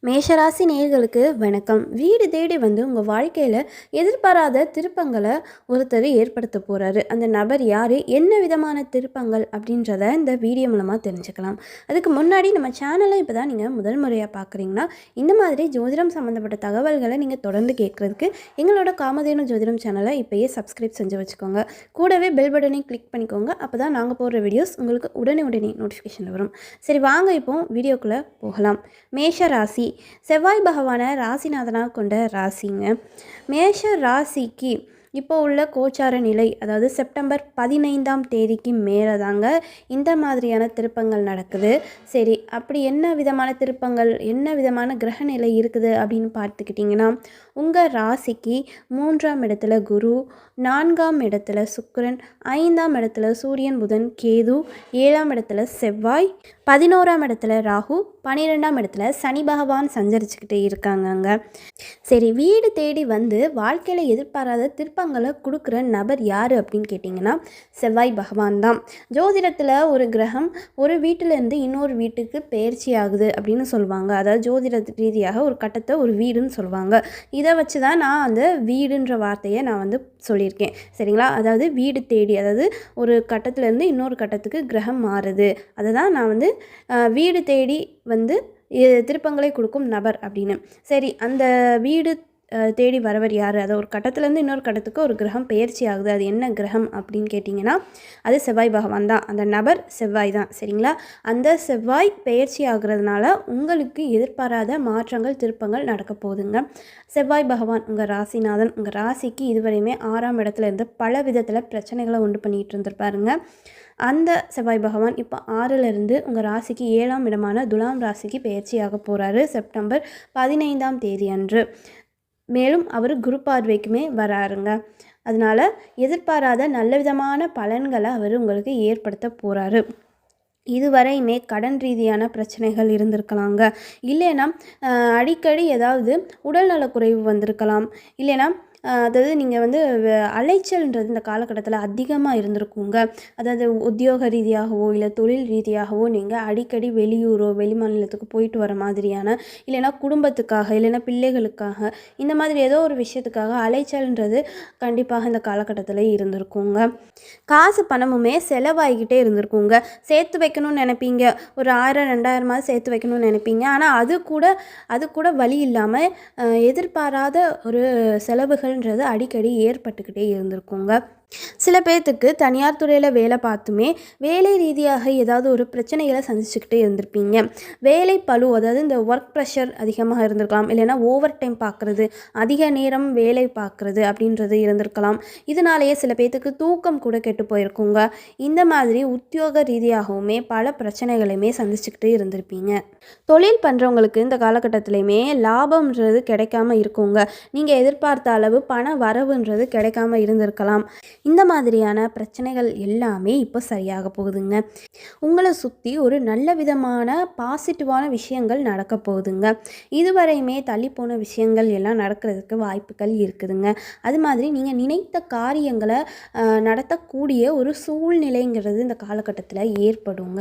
மேஷராசி நேயர்களுக்கு வணக்கம். வீடு தேடி வந்து உங்கள் வாழ்க்கையில் எதிர்பாராத திருப்பங்களை ஒருத்தர் ஏற்படுத்த போகிறாரு. அந்த நபர் யார், என்ன விதமான திருப்பங்கள் அப்படின்றத இந்த வீடியோ மூலமாக தெரிஞ்சுக்கலாம். அதுக்கு முன்னாடி நம்ம சேனலை இப்போ தான் நீங்கள் முதல் முறையாக பார்க்குறீங்கன்னா, இந்த மாதிரி ஜோதிடம் சம்மந்தப்பட்ட தகவல்களை நீங்கள் தொடர்ந்து கேட்குறதுக்கு எங்களோட காமதேனு ஜோதிடம் சேனலை இப்போயே சப்ஸ்கிரைப் செஞ்சு வச்சுக்கோங்க. கூடவே பெல் பட்டனையும் கிளிக் பண்ணிக்கோங்க. அப்போ தான் நாங்கள் போடுற வீடியோஸ் உங்களுக்கு உடனே நோட்டிஃபிகேஷன் வரும். சரி, வாங்க இப்போ வீடியோக்குள்ளே போகலாம். மேஷ ராசி செவ்வாய் பகவானை ராசிநாதனாக கொண்ட ராசிங்க. மேஷ ராசிக்கு இப்போ உள்ள கோச்சார நிலை, அதாவது செப்டம்பர் 15ஆம் தேதிக்கு மேலே தாங்க இந்த மாதிரியான திருப்பங்கள் நடக்குது. சரி, அப்படி என்ன விதமான திருப்பங்கள், என்ன விதமான கிரக நிலை இருக்குது அப்படின்னு பார்த்துக்கிட்டிங்கன்னா, உங்கள் ராசிக்கு 3ஆம் இடத்துல குரு, 4ஆம் இடத்துல சுக்கிரன், 5ஆம் இடத்துல சூரியன் புதன் கேது, 7ஆம் இடத்துல செவ்வாய், 11ஆம் இடத்துல ராகு, 12ஆம் இடத்துல சனி பகவான் சஞ்சரிச்சுக்கிட்டே இருக்காங்கங்க. சரி, வீடு தேடி வந்து வாழ்க்கையில் எதிர்பாராத திருப்பங்களை கொடுக்குற நபர் யார் அப்படின்னு கேட்டிங்கன்னா, செவ்வாய் பகவான் தான். ஜோதிடத்தில் ஒரு கிரகம் ஒரு வீட்டிலேருந்து இன்னொரு வீட்டுக்கு பெயர்ச்சி ஆகுது அப்படின்னு சொல்லுவாங்க. அதாவது ஜோதிட ரீதியாக ஒரு கட்டத்தை ஒரு வீடுன்னு சொல்லுவாங்க. இதை வச்சு தான் நான் அந்த வீடுன்ற வார்த்தையை நான் வந்து சொல்லியிருக்கேன். சரிங்களா? அதாவது வீடு தேடி, அதாவது ஒரு கட்டத்திலேருந்து இன்னொரு கட்டத்துக்கு கிரகம் மாறுது. அதை தான் நான் வந்து வீடு தேடி வந்து திருப்பங்களை கொடுக்கும் நபர் அப்படின்னு. சரி, அந்த வீடு தேடி வரவர் யார், அதை ஒரு கட்டத்துலேருந்து இன்னொரு கட்டத்துக்கு ஒரு கிரகம் பெயர்ச்சி ஆகுது. அது என்ன கிரகம் அப்படின்னு கேட்டிங்கன்னா, அது செவ்வாய் பகவான் தான். அந்த நபர் செவ்வாய் தான். சரிங்களா? அந்த செவ்வாய் பெயர்ச்சி ஆகுறதுனால உங்களுக்கு எதிர்பாராத மாற்றங்கள், திருப்பங்கள் நடக்க போகுதுங்க. செவ்வாய் பகவான் உங்கள் ராசிநாதன். உங்கள் ராசிக்கு இதுவரையுமே 6ஆம் இடத்துல இருந்து பல விதத்தில் பிரச்சனைகளை உண்டு பண்ணிகிட்டு இருந்திருப்பாருங்க. அந்த செவ்வாய் பகவான் இப்போ 6லேருந்து உங்கள் ராசிக்கு 7ஆம் இடமான துலாம் ராசிக்கு பெயர்ச்சியாக போகிறாரு செப்டம்பர் 15ஆம் தேதி அன்று. மேலும் அவர் குரு பார்வைக்குமே வராருங்க. அதனால் எதிர்பாராத நல்ல விதமான பலன்களை அவர் உங்களுக்கு ஏற்படுத்த போகிறாரு. இதுவரையுமே கடன் ரீதியான பிரச்சனைகள் இருந்திருக்கலாங்க. இல்லைன்னா அடிக்கடி ஏதாவது உடல்நலக்குறைவு வந்திருக்கலாம். இல்லைன்னா அதாவது நீங்கள் வந்து அலைச்சல்ன்றது இந்த காலகட்டத்தில் அதிகமாக இருந்திருக்குங்க. அதாவது உத்தியோக ரீதியாகவோ இல்லை தொழில் ரீதியாகவோ நீங்கள் அடிக்கடி வெளியூரோ வெளிமாநிலத்துக்கு போயிட்டு வர மாதிரியான, இல்லைன்னா குடும்பத்துக்காக, இல்லைன்னா பிள்ளைகளுக்காக, இந்த மாதிரி ஏதோ ஒரு விஷயத்துக்காக அலைச்சல்ன்றது கண்டிப்பாக இந்த காலகட்டத்தில் இருந்திருக்குங்க. காசு பணமுமே செலவாகிக்கிட்டே இருந்திருக்குங்க. சேர்த்து வைக்கணும்னு நினைப்பீங்க, ஒரு 1000 2000 சேர்த்து வைக்கணும்னு நினைப்பீங்க. ஆனால் அது கூட வழி இல்லாமல் எதிர்பாராத ஒரு செலவுகள்ன்றது அடிக்கடி ஏற்பட்டுக்கிட்டே இருந்திருக்குங்க. சில பேர்த்துக்கு தனியார் துறையில் வேலை பார்த்துமே வேலை ரீதியாக ஏதாவது ஒரு பிரச்சனைகளை சந்திச்சுக்கிட்டே இருந்திருப்பீங்க. வேலை பளு, அதாவது இந்த ஒர்க் ப்ரெஷர் அதிகமாக இருந்திருக்கலாம். இல்லைன்னா ஓவர் டைம் பார்க்குறது, அதிக நேரம் வேலை பார்க்குறது அப்படின்றது இருந்திருக்கலாம். இதனாலேயே சில பேர்த்துக்கு தூக்கம் கூட கெட்டு போயிருக்குங்க. இந்த மாதிரி உத்தியோக ரீதியாகவுமே பல பிரச்சனைகளையுமே சந்திச்சுக்கிட்டே இருந்திருப்பீங்க. தொழில் பண்ணுறவங்களுக்கு இந்த காலகட்டத்திலையுமே லாபம்ன்றது கிடைக்காம இருக்குங்க. நீங்கள் எதிர்பார்த்த அளவு பண வரவுன்றது கிடைக்காம இருந்திருக்கலாம். இந்த மாதிரியான பிரச்சனைகள் எல்லாமே இப்போ சரியாக போகுதுங்க. உங்களை சுற்றி ஒரு நல்ல விதமான பாசிட்டிவான விஷயங்கள் நடக்க போகுதுங்க. இதுவரையுமே தள்ளி போன விஷயங்கள் எல்லாம் நடக்கிறதுக்கு வாய்ப்புகள் இருக்குதுங்க. அது மாதிரி நீங்கள் நினைத்த காரியங்களை நடத்தக்கூடிய ஒரு சூழ்நிலைங்கிறது இந்த காலகட்டத்தில் ஏற்படுங்க.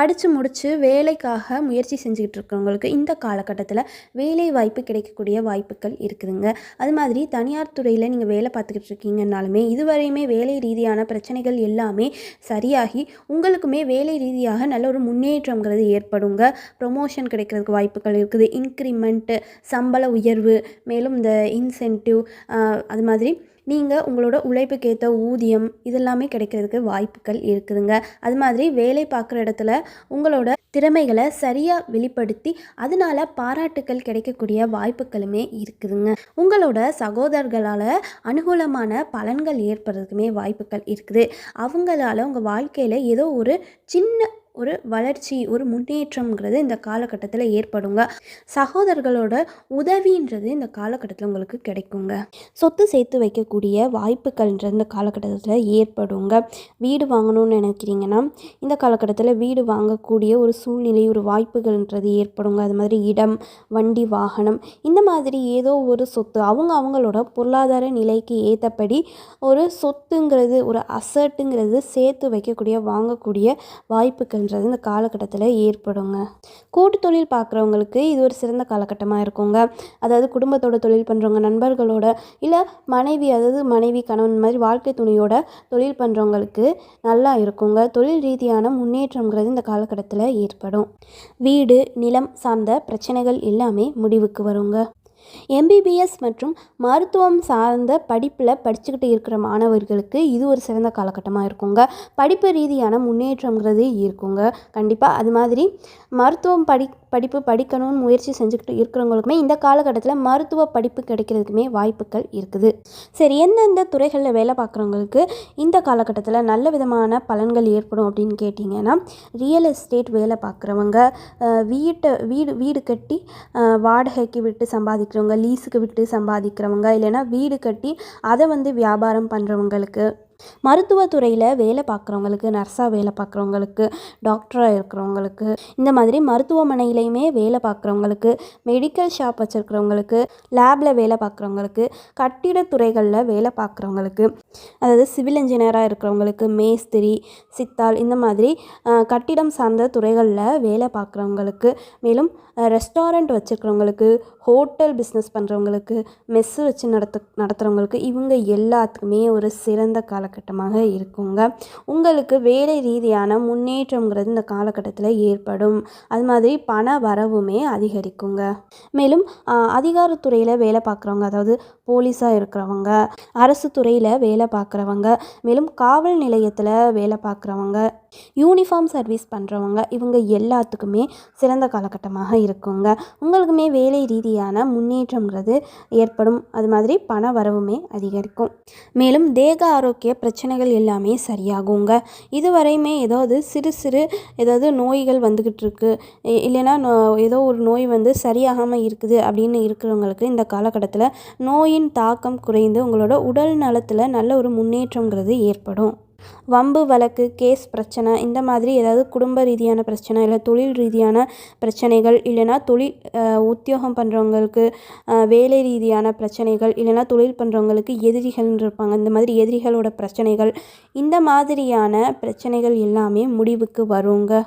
படித்து முடித்து வேலைக்காக முயற்சி செஞ்சுக்கிட்டு இருக்கிறவங்களுக்கு இந்த காலகட்டத்தில் வேலை வாய்ப்பு கிடைக்கக்கூடிய வாய்ப்புகள் இருக்குதுங்க. அது மாதிரி தனியார் துறையில் நீங்கள் வேலை பார்த்துக்கிட்டு இருக்கீங்கன்னாலுமே இதுவரையுமே வேலை ரீதியான பிரச்சனைகள் எல்லாமே சரியாகி உங்களுக்குமே வேலை ரீதியாக நல்ல ஒரு முன்னேற்றங்கிறது ஏற்படுங்க. ப்ரொமோஷன் கிடைக்கிறதுக்கு வாய்ப்புகள் இருக்குது. இன்க்ரிமெண்ட்டு, சம்பள உயர்வு, மேலும் இந்த இன்சென்டிவ், அது மாதிரி நீங்கள் உங்களோட உழைப்புக்கேற்ற ஊதியம் இதெல்லாமே கிடைக்கிறதுக்கு வாய்ப்புகள் இருக்குதுங்க. அது மாதிரி வேலை பார்க்குற இடத்துல உங்களோட திறமைகளை சரியாக வெளிப்படுத்தி அதனால பாராட்டுக்கள் கிடைக்கக்கூடிய வாய்ப்புகளுமே இருக்குதுங்க. உங்களோட சகோதரர்களால் அனுகூலமான பலன்கள் ஏற்படுறதுக்குமே வாய்ப்புகள் இருக்குது. அவங்களால உங்கள் வாழ்க்கையில் ஏதோ ஒரு சின்ன ஒரு வளர்ச்சி, ஒரு முன்னேற்றம்ங்கிறது இந்த காலகட்டத்தில் ஏற்படுங்க. சகோதரர்களோட உதவின்றது இந்த காலகட்டத்தில் உங்களுக்கு கிடைக்குங்க. சொத்து சேர்த்து வைக்கக்கூடிய வாய்ப்புகள்ன்றது இந்த காலகட்டத்தில் ஏற்படுங்க. வீடு வாங்கணும்னு நினைக்கிறீங்கன்னா இந்த காலகட்டத்தில் வீடு வாங்கக்கூடிய ஒரு சூழ்நிலை, ஒரு வாய்ப்புகள்ன்றது ஏற்படுங்க. அது மாதிரி இடம், வண்டி, வாகனம், இந்த மாதிரி ஏதோ ஒரு சொத்து அவங்களோட பொருளாதார நிலைக்கு ஏற்றபடி ஒரு சொத்துங்கிறது, ஒரு அசட்டுங்கிறது சேர்த்து வைக்கக்கூடிய, வாங்கக்கூடிய வாய்ப்புகள் முன்னேற்றங்கள்ன்றது இந்த காலகட்டத்தில் ஏற்படுங்க. கூட்டு தொழில் பார்க்குறவங்களுக்கு இது ஒரு சிறந்த காலகட்டமாக இருக்குங்க. அதாவது குடும்பத்தோட தொழில் பண்ணுறவங்க, நண்பர்களோட, இல்லை மனைவி, அதாவது மனைவி கணவன் மாதிரி வாழ்க்கை துணையோட தொழில் பண்ணுறவங்களுக்கு நல்லா இருக்குங்க. தொழில் ரீதியான முன்னேற்றங்கிறது இந்த காலகட்டத்தில் ஏற்படும். வீடு நிலம் சார்ந்த பிரச்சனைகள் எல்லாமே முடிவுக்கு வருங்க. எம்பிபிஎஸ் மற்றும் மருத்துவம் சார்ந்த படிப்பில் படிச்சுக்கிட்டு இருக்கிற மாணவர்களுக்கு இது ஒரு சிறந்த காலகட்டமாக இருக்குங்க. படிப்பு ரீதியான முன்னேற்றங்கிறது இருக்குங்க கண்டிப்பாக. அது மாதிரி மருத்துவம் படிப்பு படிக்கணும்னு முயற்சி செஞ்சுக்கிட்டு இருக்கிறவங்களுக்குமே இந்த காலகட்டத்தில் மருத்துவ படிப்பு கிடைக்கிறதுக்குமே வாய்ப்புகள் இருக்குது. சரி, எந்தெந்த துறைகளில் வேலை பார்க்குறவங்களுக்கு இந்த காலகட்டத்தில் நல்ல விதமான பலன்கள் ஏற்படும் அப்படின்னு கேட்டிங்கன்னா, ரியல் எஸ்டேட் வேலை பார்க்குறவங்க, வீடு கட்டி வாடகைக்கு விட்டு சம்பாதிக்கிறவங்க, லீஸுக்கு விட்டு சம்பாதிக்கிறவங்க, இல்லைன்னா வீடு கட்டி அதை வியாபாரம் பண்ணுறவங்களுக்கு, மருத்துவத்துறையில் வேலை பார்க்குறவங்களுக்கு, நர்ஸாக வேலை பார்க்குறவங்களுக்கு, டாக்டராக இருக்கிறவங்களுக்கு, இந்த மாதிரி மருத்துவமனையிலையுமே வேலை பார்க்குறவங்களுக்கு, மெடிக்கல் ஷாப் வச்சுருக்கிறவங்களுக்கு, லேபில் வேலை பார்க்குறவங்களுக்கு, கட்டிடத்துறைகளில் வேலை பார்க்குறவங்களுக்கு, அதாவது சிவில் இன்ஜினியராக இருக்கிறவங்களுக்கு, மேஸ்திரி, சித்தாள், இந்த மாதிரி கட்டிடம் சார்ந்த துறைகளில் வேலை பார்க்குறவங்களுக்கு, மேலும் ரெஸ்டாரண்ட் வச்சுருக்கிறவங்களுக்கு, ஹோட்டல் பிஸ்னஸ் பண்ணுறவங்களுக்கு, மெஸ்ஸு வச்சு நடத்துகிறவங்களுக்கு, இவங்க எல்லாத்துக்குமே ஒரு சிறந்த காலகட்டமாக இருக்குங்க. உங்களுக்கு வேலை ரீதியான முன்னேற்றங்கிறது இந்த காலகட்டத்தில் ஏற்படும். அது மாதிரி பண வரவுமே அதிகரிக்குங்க. மேலும் அதிகாரத்துறையில் வேலை பார்க்குறவங்க, அதாவது போலீஸாக இருக்கிறவங்க, அரசு துறையில் வேலை பார்க்குறவங்க, மேலும் காவல் நிலையத்தில் வேலை பார்க்குறவங்க, யூனிஃபார்ம் சர்வீஸ் பண்ணுறவங்க, இவங்க எல்லாத்துக்குமே சிறந்த காலகட்டமாக இருக்குங்க. உங்களுக்குமே வேலை ரீதியான முன்னேற்றங்கிறது ஏற்படும். அது மாதிரி பண வரவுமே அதிகரிக்கும். மேலும் தேக ஆரோக்கிய பிரச்சனைகள் எல்லாமே சரியாகுங்க. இதுவரையுமே ஏதாவது சிறு ஏதாவது நோய்கள் வந்துக்கிட்டு இருக்கு, இல்லைன்னா ஏதோ ஒரு நோய் சரியாகாமல் இருக்குது அப்படின்னு இருக்கிறவங்களுக்கு இந்த காலகட்டத்தில் நோயின் தாக்கம் குறைந்து உங்களோட உடல் நலத்தில் நல்ல ஒரு முன்னேற்றங்கிறது ஏற்படும். வம்பு வழக்கு, கேஸ் பிரச்சனை, இந்த மாதிரி ஏதாவது குடும்ப ரீதியான பிரச்சனை, இல்லை தொழில் ரீதியான பிரச்சனைகள், இல்லைனா உத்தியோகம் பண்ணுறவங்களுக்கு வேலை ரீதியான பிரச்சனைகள், இல்லைனா தொழில் பண்ணுறவங்களுக்கு எதிரிகள் இருப்பாங்க, இந்த மாதிரி எதிரிகளோட பிரச்சனைகள், இந்த மாதிரியான பிரச்சனைகள் எல்லாமே முடிவுக்கு வருங்க.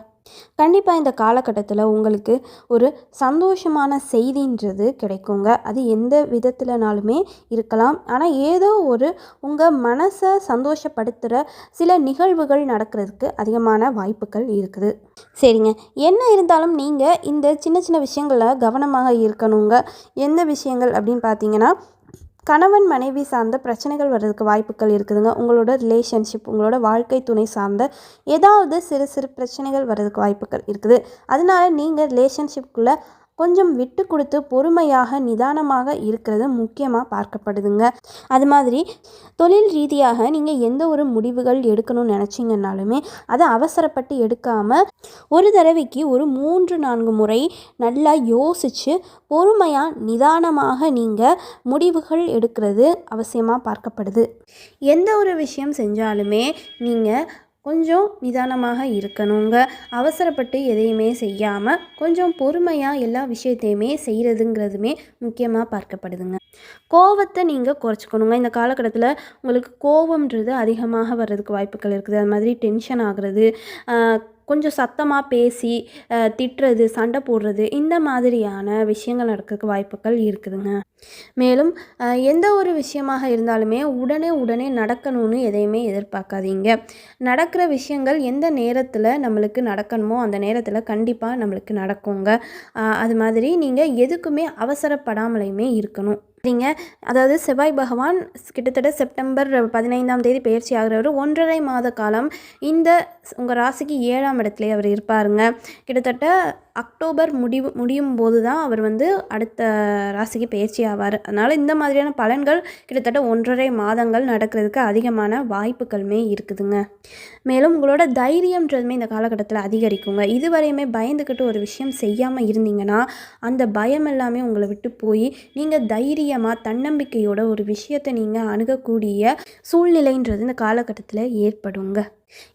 கண்டிப்பாக இந்த காலகட்டத்தில் உங்களுக்கு ஒரு சந்தோஷமான செய்தின்றது கிடைக்குங்க. அது எந்த விதத்திலனாலுமே இருக்கலாம். ஆனால் ஏதோ ஒரு உங்கள் மனசை சந்தோஷப்படுத்துகிற சில நிகழ்வுகள் நடக்கிறதுக்கு அதிகமான வாய்ப்புகள் இருக்குது. சரிங்க, என்ன இருந்தாலும் நீங்கள் இந்த சின்ன சின்ன விஷயங்களில் கவனமாக இருக்கணுங்க. எந்த விஷயங்கள் அப்படின்னு பார்த்தீங்கன்னா, கணவன் மனைவி சார்ந்த பிரச்சனைகள் வர்றதுக்கு வாய்ப்புகள் இருக்குதுங்க. உங்களோட ரிலேஷன்ஷிப், உங்களோட வாழ்க்கை துணை சார்ந்த ஏதாவது சிறு பிரச்சனைகள் வர்றதுக்கு வாய்ப்புகள் இருக்குது. அதனால நீங்கள் ரிலேஷன்ஷிப்புக்குள்ளே கொஞ்சம் விட்டு கொடுத்து பொறுமையாக நிதானமாக இருக்கிறது முக்கியமாக பார்க்கப்படுதுங்க. அது மாதிரி தொழில் ரீதியாக நீங்கள் எந்த ஒரு முடிவுகள் எடுக்கணும்னு நினச்சிங்கன்னாலுமே அதை அவசரப்பட்டு எடுக்காமல் ஒரு தடவைக்கு ஒரு 3-4 முறை நல்லா யோசித்து பொறுமையாக நிதானமாக நீங்கள் முடிவுகள் எடுக்கிறது அவசியமாக பார்க்கப்படுது. எந்த ஒரு விஷயம் செஞ்சாலுமே நீங்கள் கொஞ்சம் நிதானமாக இருக்கணுங்க. அவசரப்பட்டு எதையுமே செய்யாமல் கொஞ்சம் பொறுமையாக எல்லா விஷயத்தையுமே செய்கிறதுங்கிறதுமே முக்கியமாக பார்க்கப்படுதுங்க. கோவத்தை நீங்கள் குறைச்சிக்கணுங்க. இந்த காலகட்டத்தில் உங்களுக்கு கோவம்ன்றது அதிகமாக வர்றதுக்கு வாய்ப்புகள் இருக்குது. அது மாதிரி டென்ஷன் ஆகிறது, கொஞ்சம் சத்தமாக பேசி திட்டுறது, சண்டை போடுறது, இந்த மாதிரியான விஷயங்கள் நடக்கிறதுக்கு வாய்ப்புகள் இருக்குதுங்க. மேலும் எந்த ஒரு விஷயமாக இருந்தாலுமே உடனே நடக்கணும்னு எதையுமே எதிர்பார்க்காதீங்க. நடக்கிற விஷயங்கள் எந்த நேரத்தில் நம்மளுக்கு நடக்கணுமோ அந்த நேரத்தில் கண்டிப்பாக நம்மளுக்கு நடக்குங்க. அது மாதிரி நீங்கள் எதுக்குமே அவசரப்படாமலையுமே இருக்கணும். சரிங்க, அதாவது செவ்வாய் பகவான் கிட்டத்தட்ட செப்டம்பர் 15ஆம் தேதி பயிற்சி ஆகிறவர் 1.5 மாத காலம் இந்த உங்கள் ராசிக்கு 7ஆம் இடத்துல அவர் இருப்பாருங்க. கிட்டத்தட்ட அக்டோபர் முடியும் போது தான் அவர் அடுத்த ராசிக்கு பயிற்சி ஆவார். அதனால் இந்த மாதிரியான பலன்கள் கிட்டத்தட்ட 1.5 மாதங்கள் நடக்கிறதுக்கு அதிகமான வாய்ப்புகளுமே இருக்குதுங்க. மேலும் உங்களோட தைரியம்ன்றதுமே இந்த காலகட்டத்தில் அதிகரிக்குங்க. இதுவரையுமே பயந்துக்கிட்டு ஒரு விஷயம் செய்யாமல் இருந்தீங்கன்னா அந்த பயம் எல்லாமே உங்களை விட்டு போய் நீங்கள் தைரியமாக தன்னம்பிக்கையோட ஒரு விஷயத்தை நீங்கள் அணுகக்கூடிய சூழ்நிலைன்றது இந்த காலகட்டத்தில் ஏற்படுங்க.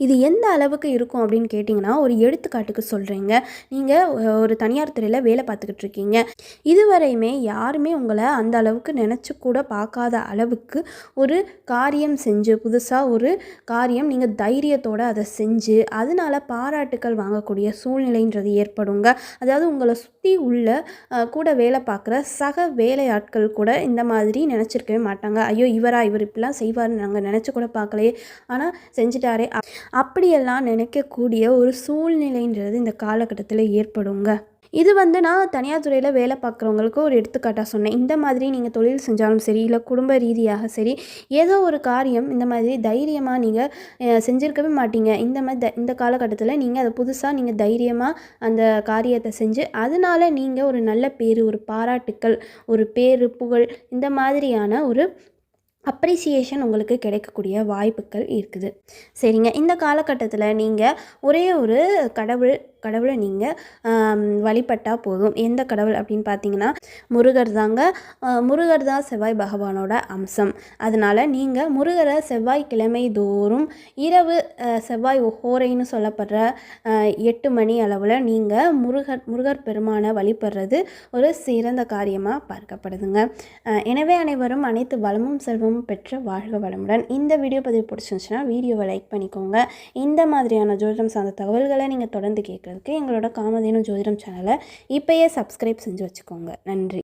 இது எந்த அளவுக்கு இருக்கும் அப்படின்னு கேட்டிங்கன்னா, ஒரு எடுத்துக்காட்டுக்கு சொல்கிறேங்க. நீங்கள் ஒரு தனியார் துறையில் வேலை பார்த்துக்கிட்டு இருக்கீங்க. இதுவரையுமே யாருமே உங்களை அந்த அளவுக்கு நினச்சி கூட பார்க்காத அளவுக்கு ஒரு காரியம் செஞ்சு, புதுசாக ஒரு காரியம் நீங்கள் தைரியத்தோடு அதை செஞ்சு, அதனால பாராட்டுக்கள் வாங்கக்கூடிய சூழ்நிலைன்றது ஏற்படுங்க. அதாவது உங்களை சுற்றி உள்ள கூட வேலை பார்க்குற சக வேலையாட்கள் கூட இந்த மாதிரி நினச்சிருக்கவே மாட்டாங்க. ஐயோ இவர் இப்படிலாம் செய்வார்னு நாங்கள் நினச்சி கூட பார்க்கலையே, ஆனால் செஞ்சிட்டாரே அப்படியெல்லாம் நினைக்கக்கூடிய ஒரு சூழ்நிலைன்றது இந்த காலகட்டத்தில் ஏற்படுங்க. இது நான் தனியார் துறையில் வேலை பார்க்குறவங்களுக்கு ஒரு எடுத்துக்காட்டாக சொன்னேன். இந்த மாதிரி நீங்கள் தொழில் செஞ்சாலும் சரி, இல்லை குடும்ப ரீதியாக சரி, ஏதோ ஒரு காரியம் இந்த மாதிரி தைரியமாக நீங்கள் செஞ்சுருக்கவே மாட்டீங்க. இந்த காலகட்டத்தில் நீங்கள் அதை புதுசாக நீங்கள் தைரியமாக அந்த காரியத்தை செஞ்சு, அதனால் நீங்கள் ஒரு நல்ல பேர், ஒரு பாராட்டுக்கள், ஒரு பேரு புகழ், இந்த மாதிரியான ஒரு அப்ரிசியேஷன் உங்களுக்கு கிடைக்கக்கூடிய வாய்ப்புகள் இருக்குது. சரிங்க, இந்த காலகட்டத்தில் நீங்கள் ஒரே ஒரு கடவுளை நீங்கள் வழிபட்டால் போதும். எந்த கடவுள் அப்படின்னு பார்த்தீங்கன்னா முருகர் தாங்க. முருகர் தான் செவ்வாய் பகவானோட அம்சம். அதனால் நீங்கள் முருகரை செவ்வாய்க்கிழமை தோறும் இரவு செவ்வாய் ஹோரைன்னு சொல்லப்படுற 8 மணி அளவில் நீங்கள் முருகர் பெருமானை வழிபடுறது ஒரு சிறந்த காரியமாக பார்க்கப்படுதுங்க. எனவே அனைவரும் அனைத்து வளமும் செல்வமும் பெற்ற வாழ்க வளமுடன். இந்த வீடியோ பதிவு பிடிச்சிருந்துச்சுன்னா வீடியோவை லைக் பண்ணிக்கோங்க. இந்த மாதிரியான ஜோதிடம் சார்ந்த தகவல்களை நீங்கள் தொடர்ந்து கேட்குறதுக்கு எங்களோட காமதேனு ஜோதிடம் சேனலை இப்போயே சப்ஸ்கிரைப் செஞ்சு வச்சுக்கோங்க. நன்றி.